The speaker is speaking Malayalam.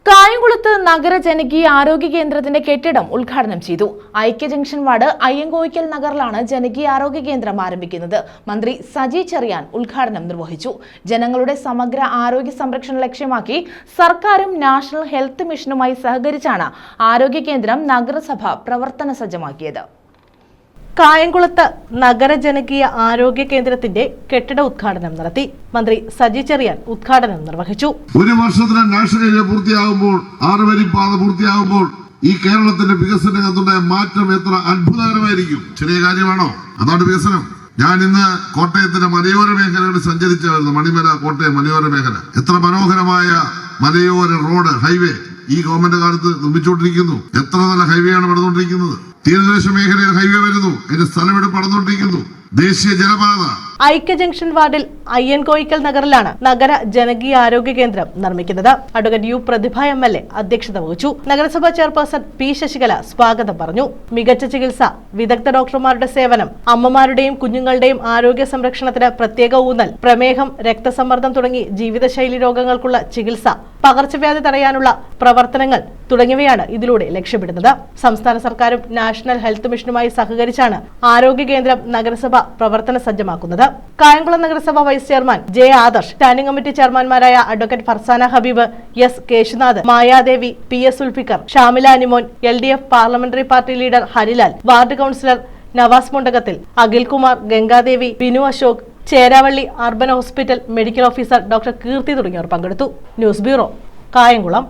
കായംകുളത്ത് നഗര ജനകീയ ആരോഗ്യ കേന്ദ്രത്തിന്റെ കെട്ടിടം ഉദ്ഘാടനം ചെയ്തു. ഐക്യ ജംഗ്ഷൻ വാർഡ് അയ്യങ്കോയിക്കൽ നഗറിലാണ് ജനകീയ ആരോഗ്യ കേന്ദ്രം ആരംഭിക്കുന്നത്. മന്ത്രി സജി ചെറിയാൻ ഉദ്ഘാടനം നിർവഹിച്ചു. ജനങ്ങളുടെ സമഗ്ര ആരോഗ്യ സംരക്ഷണം ലക്ഷ്യമാക്കി സർക്കാരും നാഷണൽ ഹെൽത്ത് മിഷനുമായി സഹകരിച്ചാണ് ആരോഗ്യ കേന്ദ്രം നഗരസഭ പ്രവർത്തന സജ്ജമാക്കിയത്. കായംകുളത്ത് നഗര ജനകീയ ആരോഗ്യ കേന്ദ്രത്തിന്റെ കെട്ടിട ഉദ്ഘാടനം നടത്തി. മന്ത്രി സജി ചെറിയാൻ ഉദ്ഘാടനം നിർവഹിച്ചു. ഒരു വർഷത്തിന് നാഷണൽ ഹൈവേ പൂർത്തിയാകുമ്പോൾ, 6 വരിപ്പാത പൂർത്തിയാകുമ്പോൾ ഈ കേരളത്തിന്റെ വികസനത്തിനുണ്ടായ മാറ്റം എത്ര അത്ഭുതകരമായിരിക്കും. ചെറിയ കാര്യമാണോ? അതാണ് വികസനം. ഞാൻ ഇന്ന് കോട്ടയത്തിന്റെ മലയോര മേഖലകളിൽ സഞ്ചരിച്ചായിരുന്നു. മണിമല, കോട്ടയം മലയോര മേഖല. എത്ര മനോഹരമായ മലയോര റോഡ്, ഹൈവേ ഈ ഗവൺമെന്റ് കാലത്ത് നിർമ്മിച്ചുകൊണ്ടിരിക്കുന്നു. എത്ര നല്ല ഹൈവേ ആണ് പണിതുകൊണ്ടിരിക്കുന്നത്. തീരദേശ മേഖലയിൽ ഹൈവേ വരുന്നു. അതിന്റെ സ്ഥലമെടുപ്പ് നടന്നുകൊണ്ടിരിക്കുന്നു. ദേശീയ ജലപാത. ഐക്യ ജംഗ്ഷൻ വാർഡിൽ അയ്യൻകോയിക്കൽ നഗറിലാണ് നഗര ജനകീയ ആരോഗ്യ കേന്ദ്രം നിർമ്മിക്കുന്നത്. അഡ്വക്കേറ്റ് യു പ്രതിഭ MLA അധ്യക്ഷത വഹിച്ചു. നഗരസഭാ ചെയർപേഴ്സൺ P ശശികല സ്വാഗതം പറഞ്ഞു. മികച്ച ചികിത്സ, വിദഗ്ധ ഡോക്ടർമാരുടെ സേവനം, അമ്മമാരുടെയും കുഞ്ഞുങ്ങളുടെയും ആരോഗ്യ സംരക്ഷണത്തിന് പ്രത്യേക ഊന്നൽ, പ്രമേഹം, രക്തസമ്മർദ്ദം തുടങ്ങി ജീവിതശൈലി രോഗങ്ങൾക്കുള്ള ചികിത്സ, പകർച്ചവ്യാധി തടയാനുള്ള പ്രവർത്തനങ്ങൾ തുടങ്ങിയവയാണ് ഇതിലൂടെ ലക്ഷ്യമിടുന്നത്. സംസ്ഥാന സർക്കാരും നാഷണൽ ഹെൽത്ത് മിഷനുമായി സഹകരിച്ചാണ് ആരോഗ്യ കേന്ദ്രം നഗരസഭ പ്രവർത്തന സജ്ജമാക്കുന്നത്. കായംകുളം നഗരസഭ vice chairman J Adarsh, standing committee ചെയർമാൻമാരായ advocate Farsana Habeeb, S Keshunath, Mayadevi, PS Sulfikar, Shamila Animon, LDF parliamentary party leader Harilal, ward councillor Navas Mundakathil, Akhilkumar, Gangadevi, Binu Ashok, Cheravally urban hospital medical officer doctor Keerthi തുടങ്ങിയവർ പങ്കെടുത്തു. News bureau, Kayamkulam.